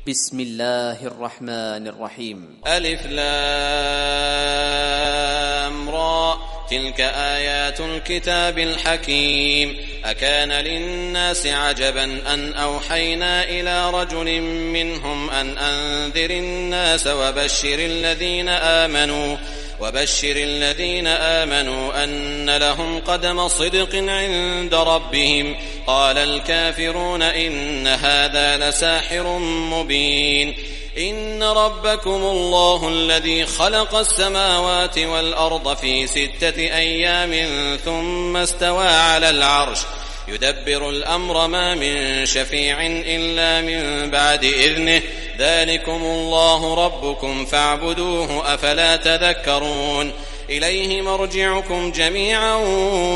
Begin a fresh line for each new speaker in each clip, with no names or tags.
بسم الله الرحمن الرحيم.
ألف لام را تلك آيات الكتاب الحكيم. أكان للناس عجبا أن أوحينا إلى رجل منهم أن أنذر الناس وبشر الذين آمنوا أن لهم قدم صدق عند ربهم. قال الكافرون إن هذا لساحر مبين. إن ربكم الله الذي خلق السماوات والأرض في 6 أيام ثم استوى على العرش يدبر الأمر ما من شفيع إلا من بعد إذنه ذلكم الله ربكم فاعبدوه أفلا تذكرون. إليه مرجعكم جميعا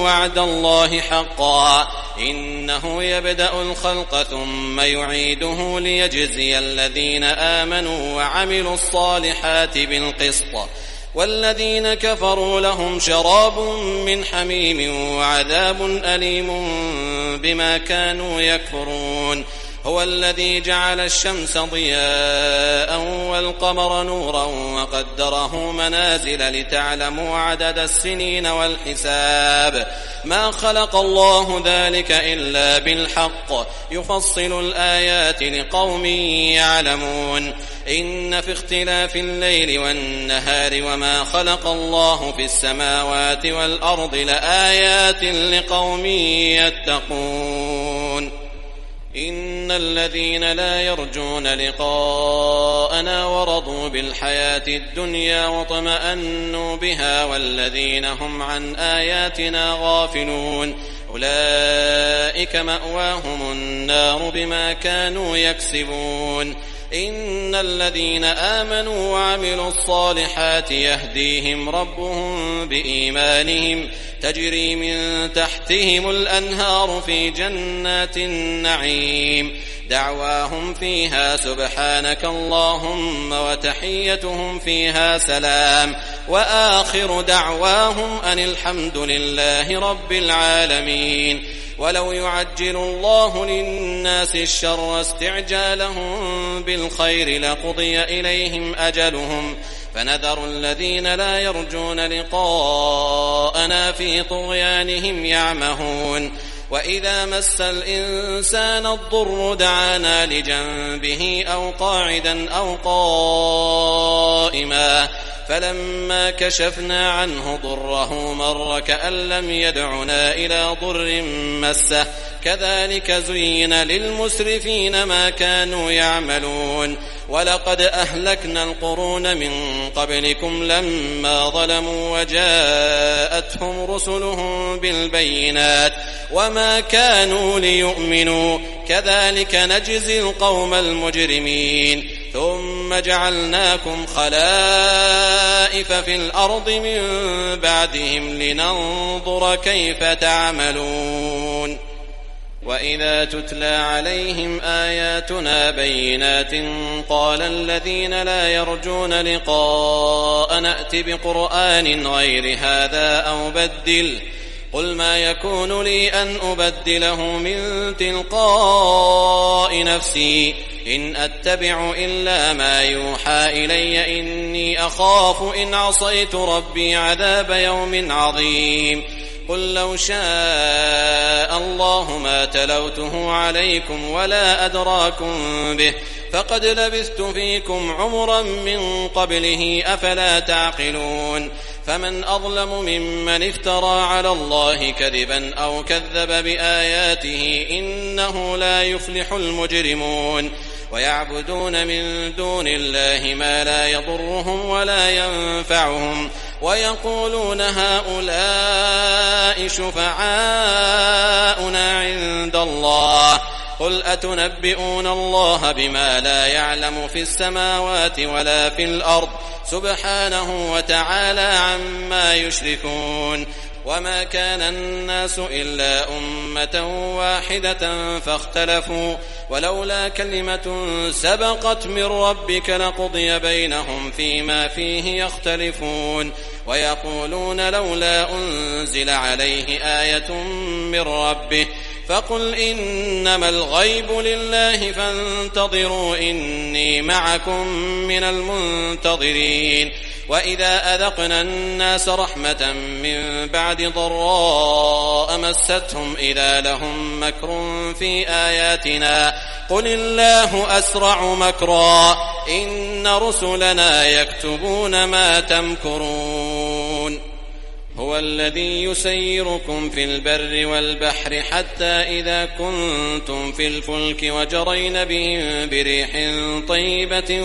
وعد الله حقا إنه يبدأ الخلق ثم يعيده ليجزي الذين آمنوا وعملوا الصالحات بالقسط والذين كفروا لهم شراب من حميم وعذاب أليم بما كانوا يكفرون. هو الذي جعل الشمس ضياء والقمر نورا وقدره منازل لتعلموا عدد السنين والحساب ما خلق الله ذلك إلا بالحق يفصل الآيات لقوم يعلمون. إن في اختلاف الليل والنهار وما خلق الله في السماوات والأرض لآيات لقوم يتقون. إن الذين لا يرجون لقاءنا ورضوا بالحياة الدنيا واطمأنوا بها والذين هم عن آياتنا غافلون أولئك مأواهم النار بما كانوا يكسبون. إن الذين آمنوا وعملوا الصالحات يهديهم ربهم بإيمانهم تجري من تحتهم الأنهار في جنات النعيم دعواهم فيها سبحانك اللهم وتحيتهم فيها سلام وآخر دعواهم أن الحمد لله رب العالمين. ولو يعجل الله للناس الشر استعجالهم بالخير لقضي إليهم أجلهم فنذر الذين لا يرجون لقاءنا في طغيانهم يعمهون. وإذا مس الإنسان الضر دعانا لجنبه أو قاعدا أو قائما فلما كشفنا عنه ضره مر كأن لم يدعنا إلى ضر مسه كذلك زين للمسرفين ما كانوا يعملون. ولقد أهلكنا القرون من قبلكم لما ظلموا وجاءتهم رسلهم بالبينات وما كانوا ليؤمنوا كذلك نجزي القوم المجرمين. ثم جعلناكم خلائف في الأرض من بعدهم لننظر كيف تعملون. وإذا تتلى عليهم آياتنا بينات قال الذين لا يرجون لقاء نأت بقرآن غير هذا أو بدل قل ما يكون لي أن أبدله من تلقاء نفسي إن أتبع إلا ما يوحى إلي إني أخاف إن عصيت ربي عذاب يوم عظيم. قل لو شاء الله ما تلوته عليكم ولا أدراكم به فقد لبثت فيكم عمرا من قبله أفلا تعقلون. فمن أظلم ممن افترى على الله كذبا أو كذب بآياته إنه لا يفلح المجرمون. ويعبدون من دون الله ما لا يضرهم ولا ينفعهم ويقولون هؤلاء شفعاؤنا عند الله قل أتنبئون الله بما لا يعلم في السماوات ولا في الأرض سبحانه وتعالى عما يشركون. وما كان الناس إلا أمة واحدة فاختلفوا ولولا كلمة سبقت من ربك لقضي بينهم فيما فيه يختلفون. ويقولون لولا أنزل عليه آية من ربه فقل إنما الغيب لله فانتظروا إني معكم من المنتظرين. وإذا أذقنا الناس رحمة من بعد ضراء مستهم إذا لهم مكر في آياتنا قل الله أسرع مكرا إن رسلنا يكتبون ما تمكرون. هو الذي يسيركم في البر والبحر حتى إذا كنتم في الفلك وجرين بهم بريح طيبة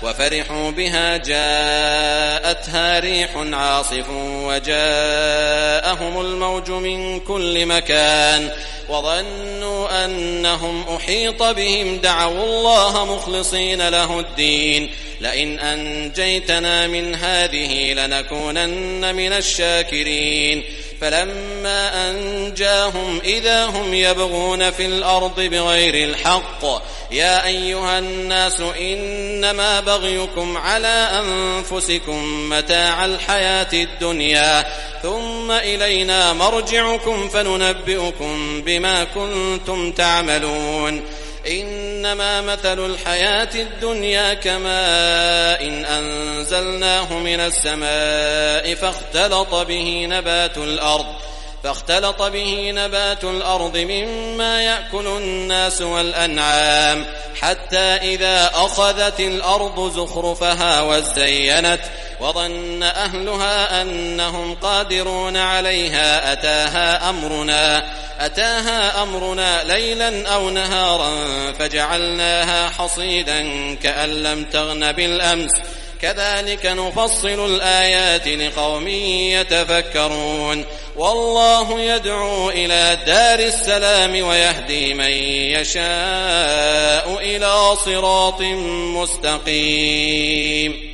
وفرحوا بها جاءتها ريح عاصف وجاءهم الموج من كل مكان وظنوا أنهم أحيط بهم دعوا الله مخلصين له الدين لئن أنجيتنا من هذه لنكونن من الشاكرين. فلما أنجاهم إذا هم يبغون في الأرض بغير الحق يا أيها الناس إنما بغيكم على أنفسكم متاع الحياة الدنيا ثم إلينا مرجعكم فننبئكم بما كنتم تعملون. إنما مثل الحياة الدنيا كماء إن أنزلناه من السماء فاختلط به نبات الأرض مما يأكل الناس والأنعام حتى إذا أخذت الأرض زخرفها وزينت وظن أهلها أنهم قادرون عليها أتاها أمرنا ليلا أو نهارا فجعلناها حصيدا كأن لم تغن بالأمس كذلك نفصل الآيات لقوم يتفكرون. والله يدعو إلى دار السلام ويهدي من يشاء إلى صراط مستقيم.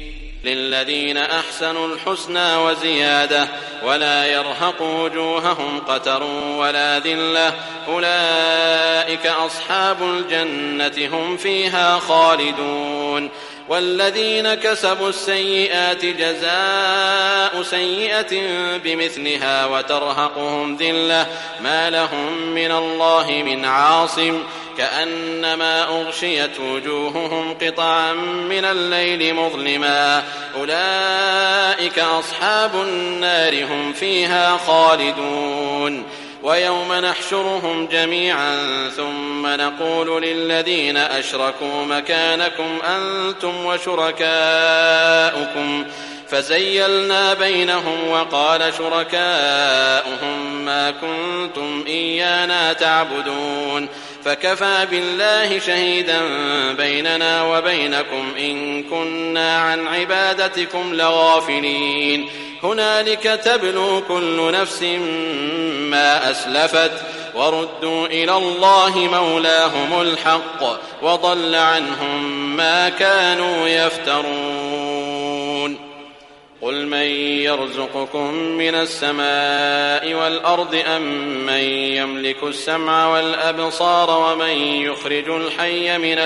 للذين أحسنوا الحسنى وزيادة ولا يرهق وجوههم قتر ولا ذلة أولئك أصحاب الجنة هم فيها خالدون. والذين كسبوا السيئات جزاء سيئة بمثلها وترهقهم ذلة ما لهم من الله من عاصم كأنما أغشيت وجوههم قطعا من الليل مظلما أولئك أصحاب النار هم فيها خالدون. ويوم نحشرهم جميعا ثم نقول للذين أشركوا مكانكم أنتم وشركاؤكم فزيلنا بينهم وقال شركاؤهم ما كنتم إيانا تعبدون فكفى بالله شهيدا بيننا وبينكم إن كنا عن عبادتكم لغافلين. هنالك تبلو كل نفس ما أسلفت وردوا إلى الله مولاهم الحق وضل عنهم ما كانوا يفترون. قل من يرزقكم من السماء والأرض أم من يملك السمع والأبصار ومن يخرج الحي من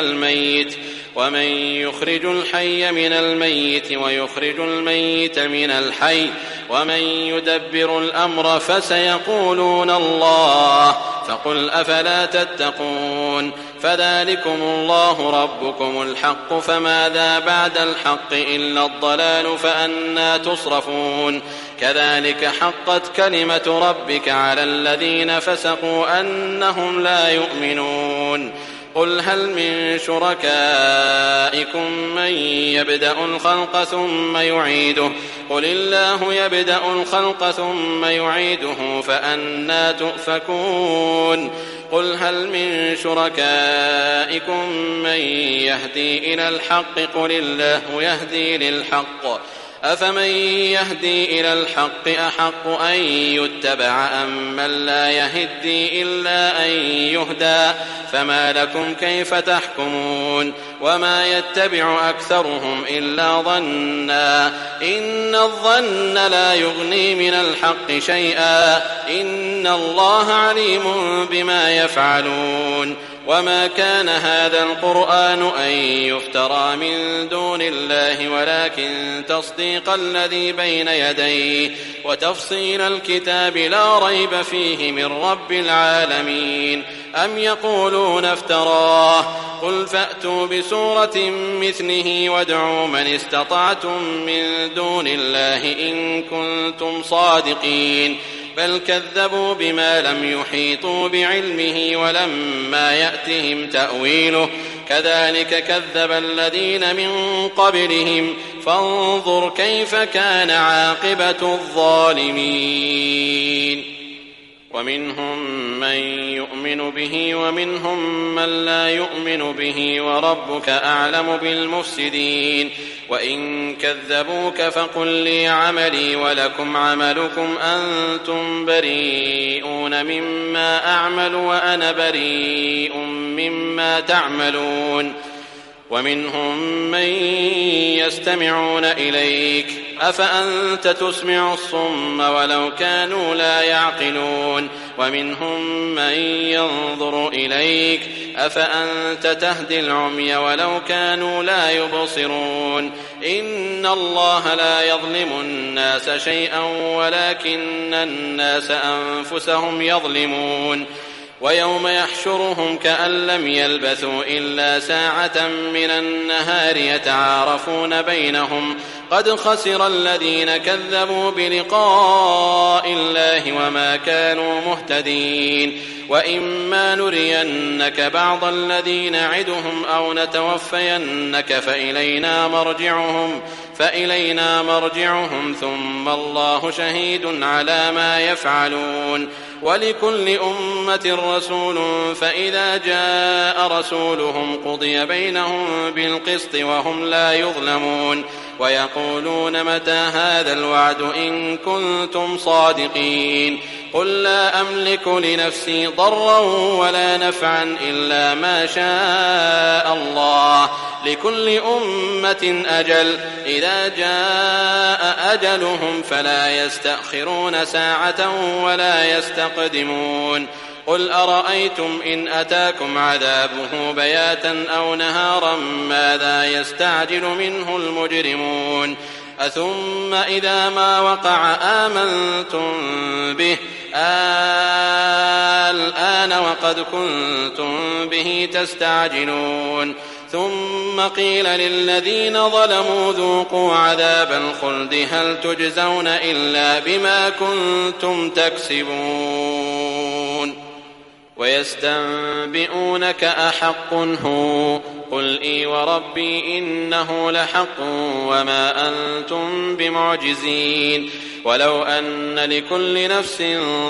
الميت ويخرج الميت من الحي ومن يدبر الأمر فسيقولون الله فقل أفلا تتقون. فذلكم الله ربكم الحق فماذا بعد الحق إلا الضلال فأنى تصرفون. كذلك حقت كلمة ربك على الذين فسقوا أنهم لا يؤمنون. قل هل من شركائكم من يبدأ الخلق ثم يعيده قل الله يبدأ الخلق ثم يعيده فأنى تؤفكون. قل هل من شركائكم من يهدي إلى الحق قل الله يهدي للحق أفمن يهدي إلى الحق أحق أن يتبع أم من لا يهدي إلا أن يهدى فما لكم كيف تحكمون. وما يتبع أكثرهم إلا ظنا إن الظن لا يغني من الحق شيئا إن الله عليم بما يفعلون. وما كان هذا القرآن أن يفترى من دون الله ولكن تصديق الذي بين يديه وتفصيل الكتاب لا ريب فيه من رب العالمين. أم يقولون افتراه قل فأتوا بسورة مثله وادعوا من استطعتم من دون الله إن كنتم صادقين بل كذبوا بما لم يحيطوا بعلمه ولما يأتهم تأويله كذلك كذب الذين من قبلهم فانظر كيف كان عاقبة الظالمين. ومنهم من يؤمن به ومنهم من لا يؤمن به وربك أعلم بالمفسدين. وإن كذبوك فقل لي عملي ولكم عملكم أنتم بريئون مما أعمل وأنا بريء مما تعملون. ومنهم من يستمعون إليك أفأنت تسمع الصم ولو كانوا لا يعقلون. ومنهم من ينظر إليك أفأنت تهدي العمي ولو كانوا لا يبصرون. إن الله لا يظلم الناس شيئا ولكن الناس أنفسهم يظلمون. ويوم يحشرهم كأن لم يلبثوا إلا ساعة من النهار يتعارفون بينهم قد خسر الذين كذبوا بلقاء الله وما كانوا مهتدين. وإما نرينك بعض الذي نعدهم أو نتوفينك فإلينا مرجعهم ثم الله شهيد على ما يفعلون. ولكل أمة رسول فإذا جاء رسولهم قضي بينهم بالقسط وهم لا يظلمون. ويقولون متى هذا الوعد إن كنتم صادقين. قل لا أملك لنفسي ضرا ولا نفعا إلا ما شاء الله لكل أمة أجل إذا جاء أجلهم فلا يستأخرون ساعة ولا يستقدمون. قل أرأيتم إن أتاكم عذابه بياتا أو نهارا ماذا يستعجل منه المجرمون. أثم إذا ما وقع آمنتم به الآن وقد كنتم به تستعجلون. ثم قيل للذين ظلموا ذوقوا عذاب الخلد هل تجزون إلا بما كنتم تكسبون. ويستنبئونك أحق هو قل إي وربي إنه لحق وما أنتم بمعجزين. ولو أن لكل نفس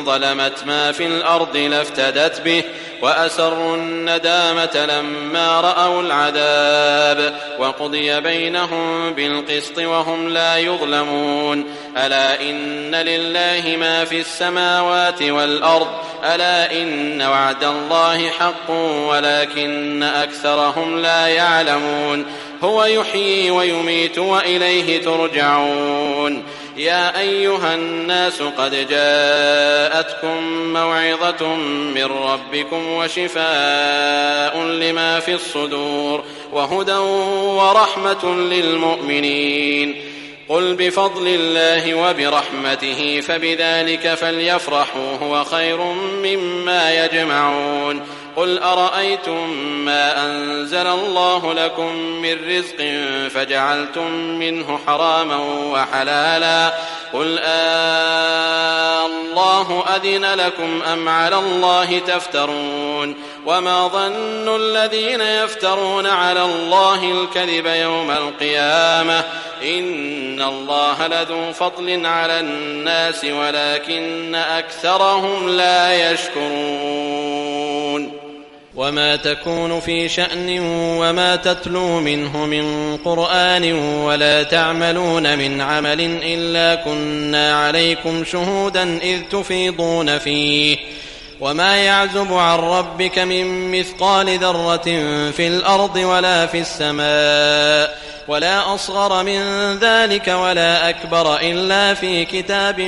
ظلمت ما في الأرض لافتدت به وأسروا الندامة لما رأوا العذاب وقضي بينهم بالقسط وهم لا يظلمون. ألا إن لله ما في السماوات والأرض ألا إن وعد الله حق ولكن أكثرهم لا يعلمون. هو يحيي ويميت وإليه ترجعون. يا أيها الناس قد جاءتكم موعظة من ربكم وشفاء لما في الصدور وهدى ورحمة للمؤمنين. قل بفضل الله وبرحمته فبذلك فليفرحوا هو خير مما يجمعون. قل أرأيتم ما أنزل الله لكم من رزق فجعلتم منه حراما وحلالا قل الله أذن لكم أم على الله تفترون. وما ظن الذين يفترون على الله الكذب يوم القيامة إن الله لذو فضل على الناس ولكن أكثرهم لا يشكرون. وما تكون في شأن وما تتلو منه من قرآن ولا تعملون من عمل إلا كنا عليكم شهودا إذ تفيضون فيه وما يعزب عن ربك من مثقال ذرة في الأرض ولا في السماء ولا أصغر من ذلك ولا أكبر إلا في كتاب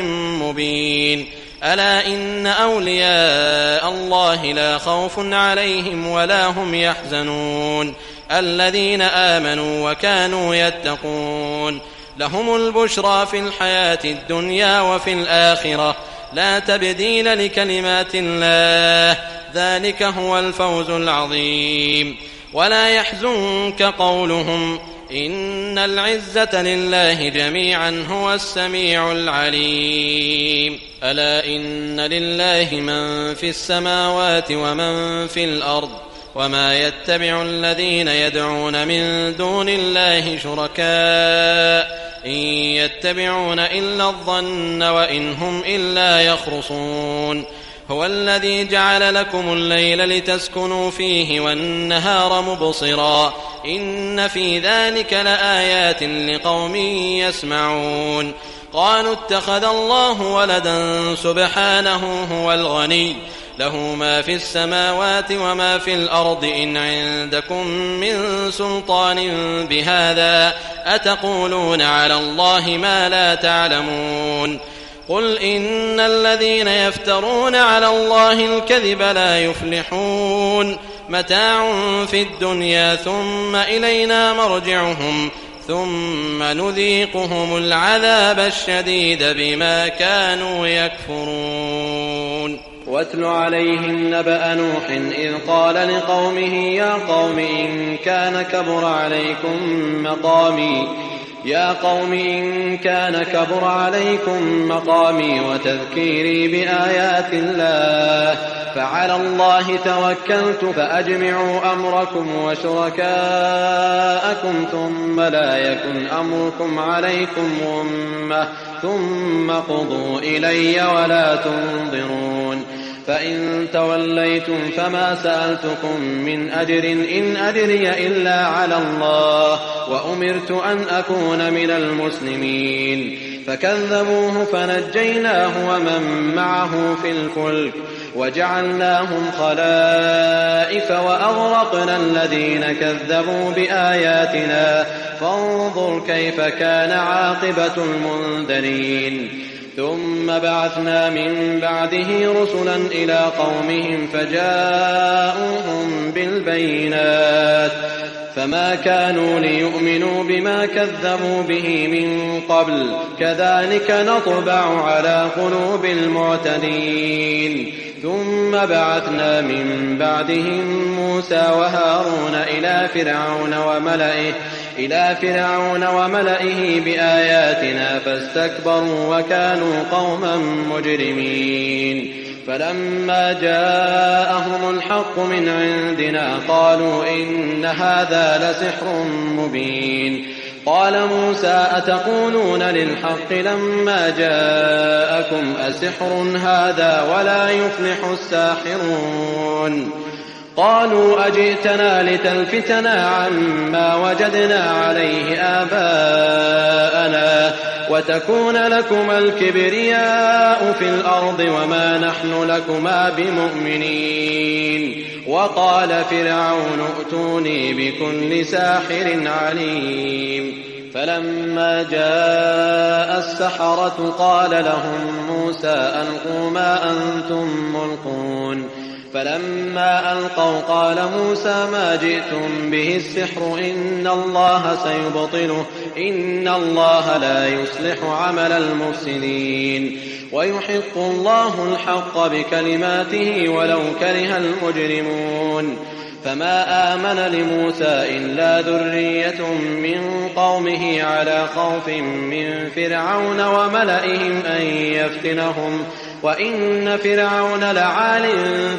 مبين. ألا إن أولياء الله لا خوف عليهم ولا هم يحزنون الذين آمنوا وكانوا يتقون لهم البشرى في الحياة الدنيا وفي الآخرة لا تبديل لكلمات الله ذلك هو الفوز العظيم ولا يحزنك قولهم إن العزة لله جميعا هو السميع العليم ألا إن لله من في السماوات ومن في الأرض وما يتبع الذين يدعون من دون الله شركاء إن يتبعون إلا الظن وإن هم إلا يخرصون هو الذي جعل لكم الليل لتسكنوا فيه والنهار مبصرا إن في ذلك لآيات لقوم يسمعون قالوا اتخذ الله ولدا سبحانه هو الغني له ما في السماوات وما في الأرض إن عندكم من سلطان بهذا أتقولون على الله ما لا تعلمون قل إن الذين يفترون على الله الكذب لا يفلحون متاع في الدنيا ثم إلينا مرجعهم ثم نذيقهم العذاب الشديد بما كانوا يكفرون
واتل عليهم نبأ نوح إذ قال لقومه يا قوم إن كان كبر عليكم مقامي وتذكيري بآيات الله فعلى الله توكلت فأجمعوا أمركم وشركاءكم ثم لا يكن أمركم عليكم غمة ثم قضوا إلي ولا تنظرون فإن توليتم فما سألتكم من أجر إن أجري إلا على الله وأمرت أن أكون من المسلمين فكذبوه فنجيناه ومن معه في الفلك وجعلناهم خلائف وأغرقنا الذين كذبوا بآياتنا فانظر كيف كان عاقبة المنذرين ثم بعثنا من بعده رسلا إلى قومهم فجاءوهم بالبينات فما كانوا ليؤمنوا بما كذبوا به من قبل كذلك نطبع على قلوب المعتدين ثم بعثنا من بعدهم موسى وهارون إلى فرعون وملئه بآياتنا فاستكبروا وكانوا قوما مجرمين فلما جاءهم الحق من عندنا قالوا إن هذا لسحر مبين قال موسى أتقولون للحق لما جاءكم أسحر هذا ولا يفلح الساحرون قالوا أجئتنا لتلفتنا عما وجدنا عليه آباءنا وتكون لكما الكبرياء في الأرض وما نحن لكما بمؤمنين وقال فرعون ائتوني بكل ساحر عليم فلما جاء السحرة قال لهم موسى ألقوا ما أنتم ملقون فلما ألقوا قال موسى ما جئتم به السحر إن الله سيبطله إن الله لا يصلح عمل المفسدين ويحق الله الحق بكلماته ولو كره المجرمون فما آمن لموسى إلا ذرية من قومه على خوف من فرعون وملئهم أن يفتنهم وإن فرعون لعال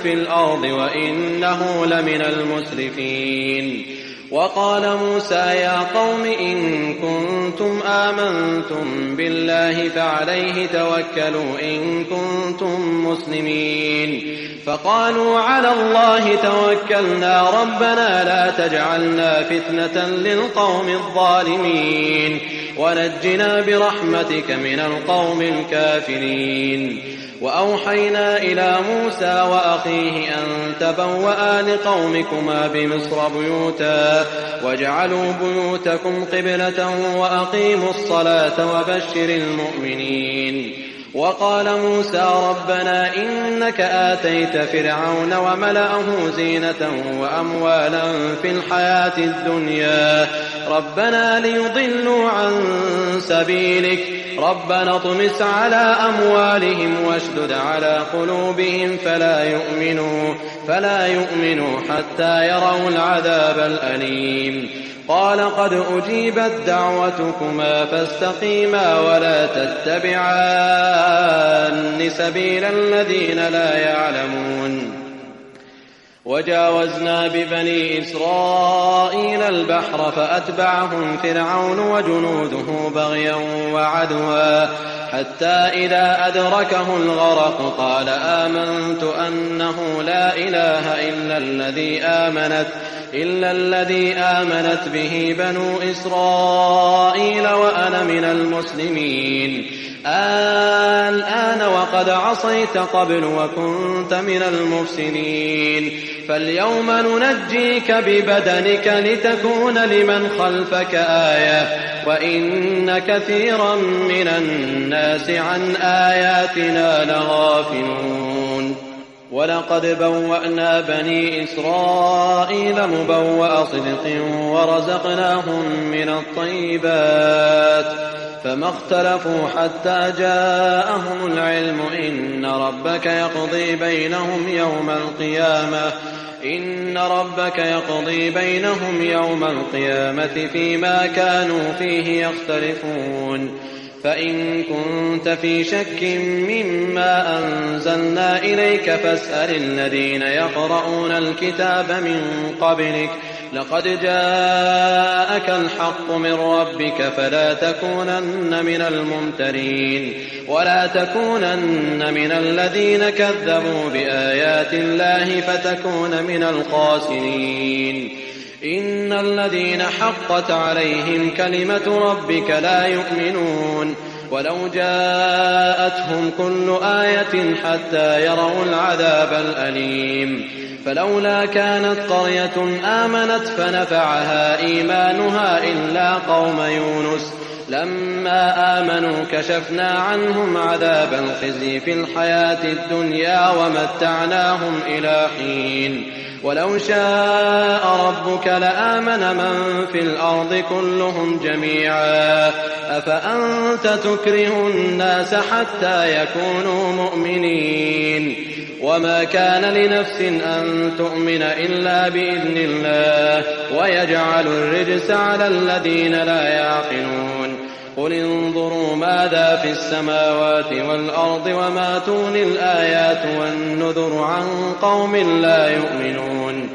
في الأرض وإنه لمن المسرفين وقال موسى يا قوم إن كنتم آمنتم بالله فعليه توكلوا إن كنتم مسلمين فقالوا على الله توكلنا ربنا لا تجعلنا فتنة للقوم الظالمين ونجنا برحمتك من القوم الكافرين وأوحينا إلى موسى وأخيه أن تبوأ لقومكما بمصر بيوتا واجعلوا بيوتكم قبلة وأقيموا الصلاة وبشر المؤمنين وقال موسى ربنا إنك آتيت فرعون وملأه زينة وأموالا في الحياة الدنيا ربنا ليضلوا عن سبيلك ربنا اطمس على أموالهم واشدد على قلوبهم فلا يؤمنوا حتى يروا العذاب الأليم قال قد أجيبت دعوتكما فاستقيما ولا تتبعان سبيل الذين لا يعلمون وجاوزنا ببني إسرائيل البحر فأتبعهم فرعون وجنوده بغيا وعدوا حتى إذا أدركه الغرق قال آمنت أنه لا إله إلا الذي آمنت به بنو إسرائيل وأنا من المسلمين الآن وقد عصيت قبل وكنت من المفسدين فاليوم ننجيك ببدنك لتكون لمن خلفك آية وإن كثيرا من الناس عن آياتنا لغافلون ولقد بوأنا بني إسرائيل مبوأ صدق ورزقناهم من الطيبات فما اختلفوا حتى جاءهم العلم إن ربك يقضي بينهم يوم القيامة فيما كانوا فيه يختلفون فإن كنت في شك مما أنزلنا إليك فاسأل الذين يقرؤون الكتاب من قبلك لقد جاءك الحق من ربك فلا تكونن من الممترين ولا تكونن من الذين كذبوا بآيات الله فتكون من الخاسرين إن الذين حقت عليهم كلمة ربك لا يؤمنون ولو جاءتهم كل آية حتى يروا العذاب الأليم فلولا كانت قرية آمنت فنفعها إيمانها إلا قوم يونس لما آمنوا كشفنا عنهم عذاب الخزي في الحياة الدنيا ومتعناهم إلى حين ولو شاء ربك لآمن من في الأرض كلهم جميعا أفأنت تكره الناس حتى يكونوا مؤمنين وما كان لنفس أن تؤمن إلا بإذن الله ويجعل الرجس على الذين لا يعقلون قل انظروا ماذا في السماوات والأرض وما تغني الآيات والنذر عن قوم لا يؤمنون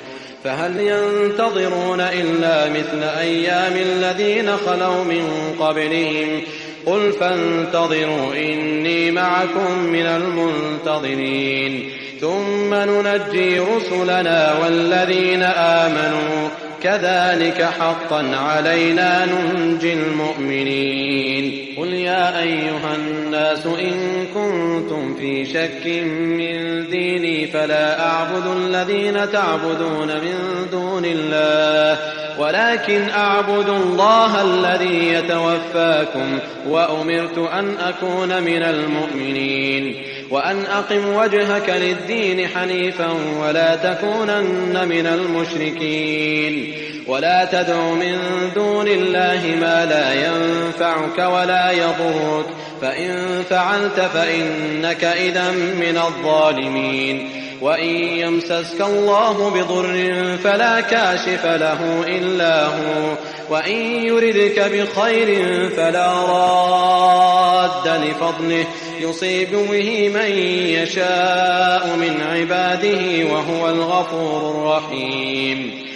فهل ينتظرون إلا مثل أيام الذين خلوا من قبلهم قل فانتظروا إني معكم من المنتظرين ثم ننجي رسلنا والذين آمنوا كذلك حقا علينا ننجي المؤمنين قل يا أيها الناس إن كنتم في شك من ديني فلا أعبد الذين تعبدون من دون الله ولكن أعبد الله الذي يتوفاكم وأمرت أن أكون من المؤمنين وأن أقم وجهك للدين حنيفا ولا تكونن من المشركين ولا تدع من دون الله ما لا ينفعك ولا يضرك فإن فعلت فإنك إذا من الظالمين وإن يمسسك الله بضر فلا كاشف له إلا هو وإن يردك بخير فلا راد لفضله يصيب به من يشاء من عباده وهو الغفور الرحيم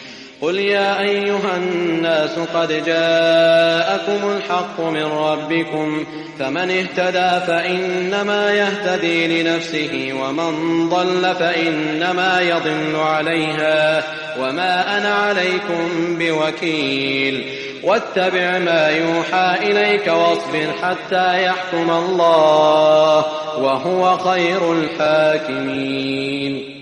قل يا أيها الناس قد جاءكم الحق من ربكم فمن اهتدى فإنما يهتدي لنفسه ومن ضل فإنما يضل عليها وما أنا عليكم بوكيل واتبع ما يوحى إليك واصبر حتى يحكم الله وهو خير الحاكمين